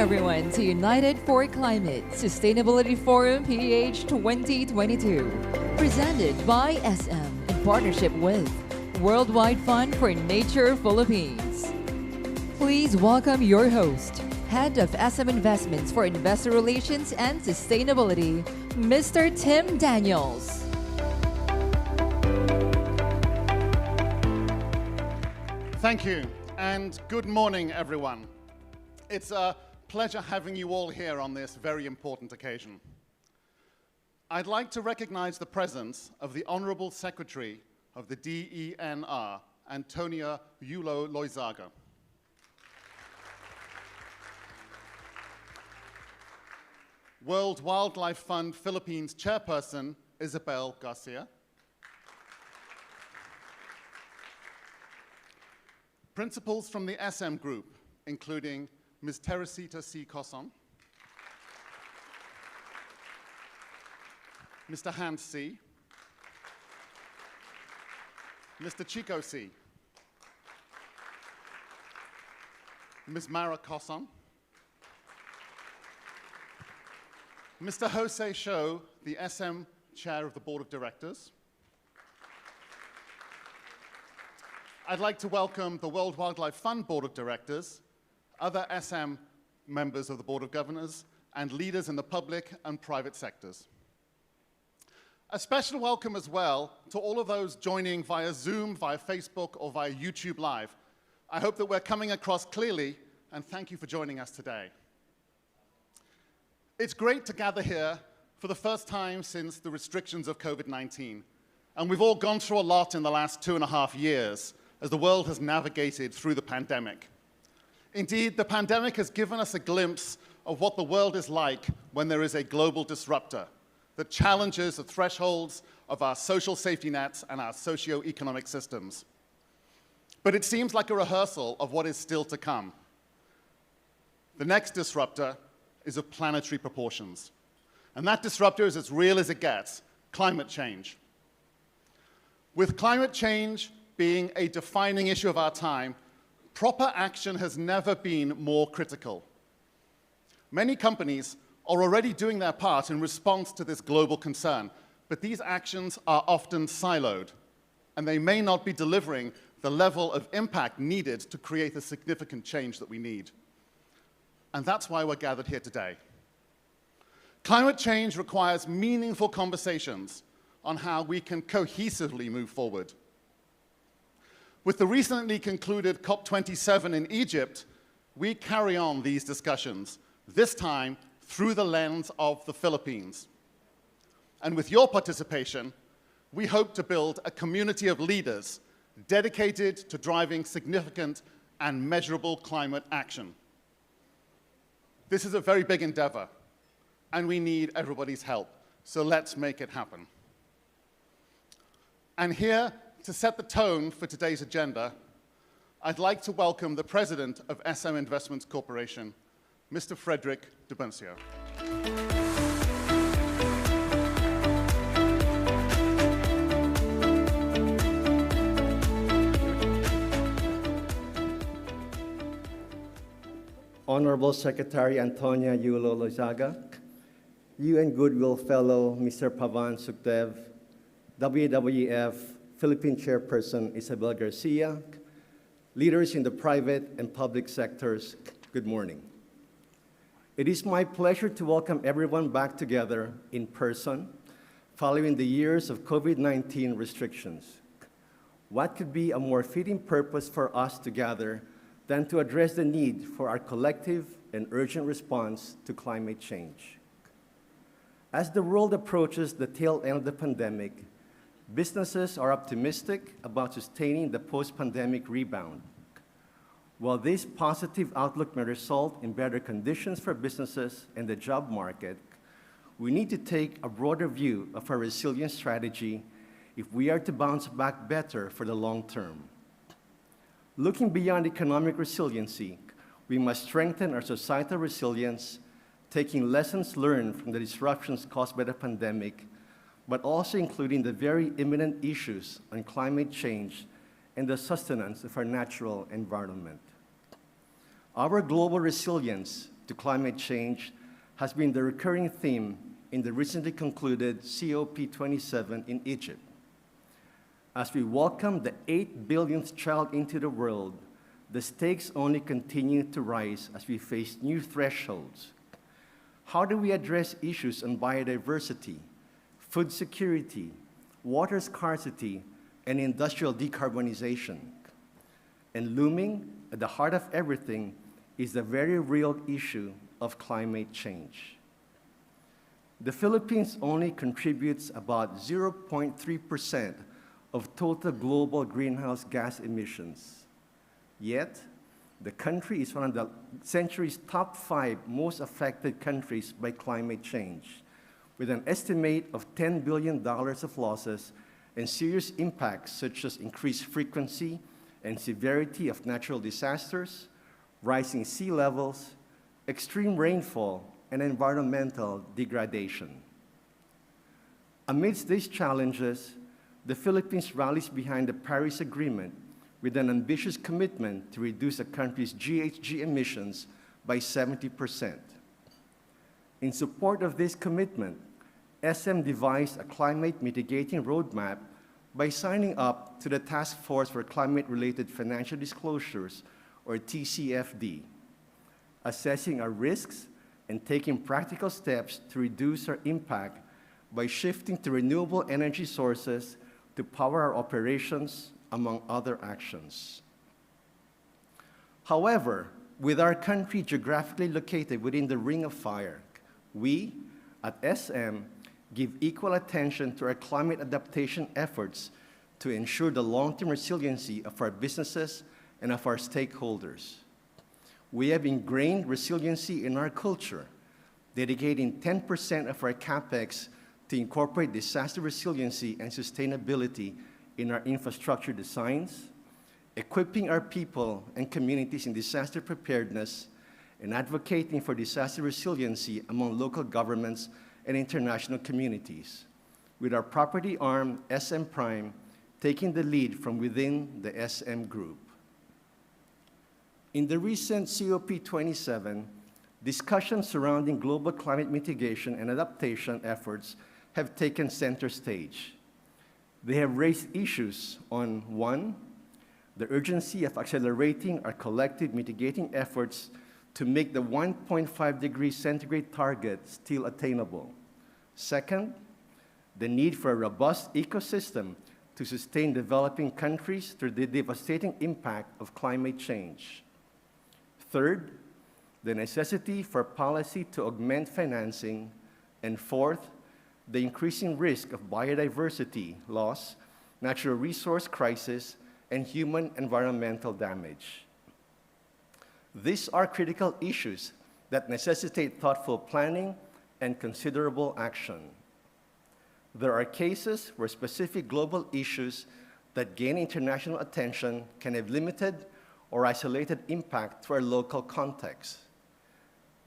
everyone to United for Climate Sustainability Forum PH 2022, presented by SM in partnership with Worldwide Fund for Nature Philippines. Please welcome your host, Head of SM Investments for Investor Relations and Sustainability, Mr. Tim Daniels. Thank you, and good morning, everyone. It's a pleasure having you all here on this very important occasion. I'd like to recognize the presence of the Honorable Secretary of the DENR, Antonia Yulo Loizaga. World Wildlife Fund Philippines Chairperson, Isabel Garcia. Principals from the SM Group, including Ms. Teresita C. Coson, Mr. Hans C., Mr. Chico C., Ms. Mara Coson, Mr. Jose Sho, the SM Chair of the Board of Directors. I'd like to welcome the World Wildlife Fund Board of Directors, other SM members of the Board of Governors, and leaders in the public and private sectors. A special welcome as well to all of those joining via Zoom, via Facebook, or via YouTube Live. I hope that we're coming across clearly, and thank you for joining us today. It's great to gather here for the first time since the restrictions of COVID-19, and we've all gone through a lot in the last 2.5 years as the world has navigated through the pandemic. Indeed, the pandemic has given us a glimpse of what the world is like when there is a global disruptor that challenges the thresholds of our social safety nets and our socio-economic systems. But it seems like a rehearsal of what is still to come. The next disruptor is of planetary proportions. And that disruptor is as real as it gets: climate change. With climate change being a defining issue of our time, proper action has never been more critical. Many companies are already doing their part in response to this global concern, but these actions are often siloed, and they may not be delivering the level of impact needed to create the significant change that we need. And that's why we're gathered here today. Climate change requires meaningful conversations on how we can cohesively move forward. With the recently concluded COP27 in Egypt, we carry on these discussions, this time through the lens of the Philippines. And with your participation, we hope to build a community of leaders dedicated to driving significant and measurable climate action. This is a very big endeavor, and we need everybody's help, so let's make it happen. And here, to set the tone for today's agenda, I'd like to welcome the President of SM Investments Corporation, Mr. Frederick Debuncio. Honorable Secretary Antonia Yulo Loizaga, UN Goodwill Fellow Mr. Pavan Sukhdev, WWF Philippine Chairperson Isabel Garcia, leaders in the private and public sectors, good morning. It is my pleasure to welcome everyone back together in person following the years of COVID-19 restrictions. What could be a more fitting purpose for us to gather than to address the need for our collective and urgent response to climate change? As the world approaches the tail end of the pandemic, businesses are optimistic about sustaining the post-pandemic rebound. While this positive outlook may result in better conditions for businesses and the job market, we need to take a broader view of our resilience strategy if we are to bounce back better for the long term. Looking beyond economic resiliency, we must strengthen our societal resilience, taking lessons learned from the disruptions caused by the pandemic, but also including the very imminent issues on climate change and the sustenance of our natural environment. Our global resilience to climate change has been the recurring theme in the recently concluded COP27 in Egypt. As we welcome the 8 billionth child into the world, the stakes only continue to rise as we face new thresholds. How do we address issues on biodiversity, food security, water scarcity, and industrial decarbonization? And looming at the heart of everything is the very real issue of climate change. The Philippines only contributes about 0.3% of total global greenhouse gas emissions. Yet, the country is one of the century's top 5 most affected countries by climate change, with an estimate of $10 billion of losses and serious impacts such as increased frequency and severity of natural disasters, rising sea levels, extreme rainfall, and environmental degradation. Amidst these challenges, the Philippines rallies behind the Paris Agreement with an ambitious commitment to reduce the country's GHG emissions by 70%. In support of this commitment, SM devised a climate mitigating roadmap by signing up to the Task Force for Climate-Related Financial Disclosures, or TCFD, assessing our risks and taking practical steps to reduce our impact by shifting to renewable energy sources to power our operations, among other actions. However, with our country geographically located within the Ring of Fire, we at SM give equal attention to our climate adaptation efforts to ensure the long-term resiliency of our businesses and of our stakeholders. We have ingrained resiliency in our culture, dedicating 10% of our CapEx to incorporate disaster resiliency and sustainability in our infrastructure designs, equipping our people and communities in disaster preparedness, and advocating for disaster resiliency among local governments and international communities, with our property arm, SM Prime, taking the lead from within the SM Group. In the recent COP27, discussions surrounding global climate mitigation and adaptation efforts have taken center stage. They have raised issues on, 1, the urgency of accelerating our collective mitigating efforts to make the 1.5 degrees centigrade target still attainable. Second, the need for a robust ecosystem to sustain developing countries through the devastating impact of climate change. Third, the necessity for policy to augment financing. And fourth, the increasing risk of biodiversity loss, natural resource crisis, and human environmental damage. These are critical issues that necessitate thoughtful planning and considerable action. There are cases where specific global issues that gain international attention can have limited or isolated impact to our local context.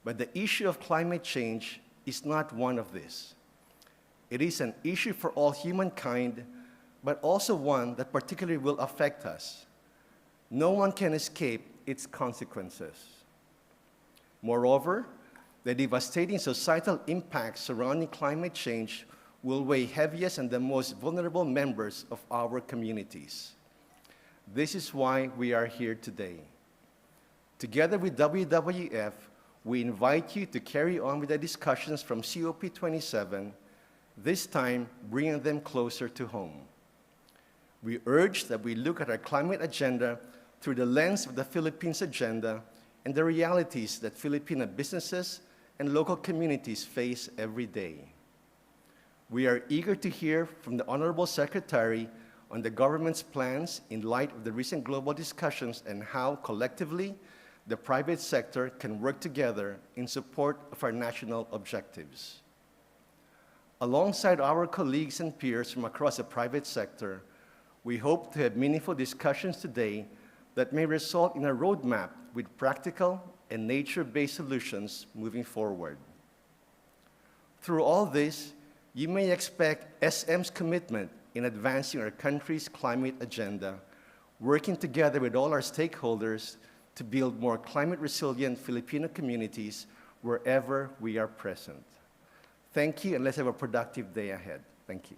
But the issue of climate change is not one of these. It is an issue for all humankind, but also one that particularly will affect us. No one can escape its consequences. Moreover, the devastating societal impacts surrounding climate change will weigh heaviest on the most vulnerable members of our communities. This is why we are here today. Together with WWF, we invite you to carry on with the discussions from COP27, this time bringing them closer to home. We urge that we look at our climate agenda through the lens of the Philippines agenda and the realities that Filipino businesses and local communities face every day. We are eager to hear from the Honorable Secretary on the government's plans in light of the recent global discussions and how, collectively, the private sector can work together in support of our national objectives. Alongside our colleagues and peers from across the private sector, we hope to have meaningful discussions today that may result in a roadmap with practical and nature-based solutions moving forward. Through all this, you may expect SM's commitment in advancing our country's climate agenda, working together with all our stakeholders to build more climate-resilient Filipino communities wherever we are present. Thank you, and let's have a productive day ahead. Thank you.